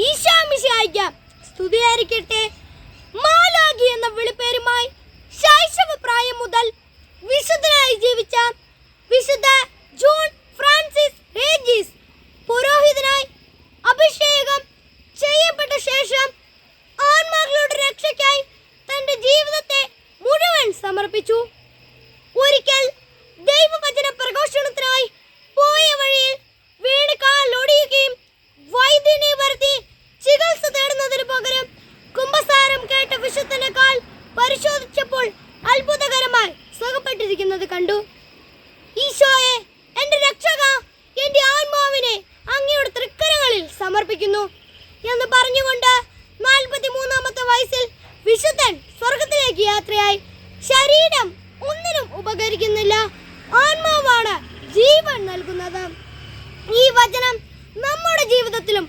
ഈശോമിശിഹായ്ക്ക് സ്തുതിയായിരിക്കട്ടെ. മാലാഖി എന്ന വിളിപ്പേരുമായി ശൈശവ പ്രായം മുതൽ വിശുദ്ധനായി ജീവിച്ച വിശുദ്ധ ജോൺ ഫ്രാൻസിസ് ഹേഗീസ് പുരോഹിതനായി അഭിഷേകം ചെയ്യപ്പെട്ട ശേഷം ആത്മാക്കളുടെ രക്ഷയ്ക്കായി തന്റെ ജീവിതത്തെ മുഴുവൻ സമർപ്പിച്ചു. ഒരിക്കൽ ദൈവവചന പ്രഘോഷണത്തിനായി പോയ വഴിയിൽ വീണ് കാലൊടിയുകയും വൈദ്യനെ വരുത്തി ചികിത്സ തേടുന്നതിന് പകരം കുമ്പസാരം കേട്ട വിശുദ്ധന്റെ കാൽ പരിശോധിച്ചപ്പോൾ അത്ഭുതകരമായി സുഖപ്പെട്ടിരിക്കുന്നത് കണ്ടു. ഈശോയെ, എന്റെ രക്ഷക, എന്റെ ആത്മാവിനെ അങ്ങയുടെ തൃക്കരങ്ങളിൽ സമർപ്പിക്കുന്നു എന്ന് പറഞ്ഞുകൊണ്ട് 43-ാമത്തെ വയസ്സിൽ വിശുദ്ധൻ സ്വർഗത്തിലേക്ക് യാത്രയായി. ശരീരം ഒന്നിനും ഉപകരിക്കുന്നില്ല, ആത്മാവാണ് ജീവൻ നൽകുന്നത്. ഈ വചനം നമ്മുടെ ജീവിതത്തിലും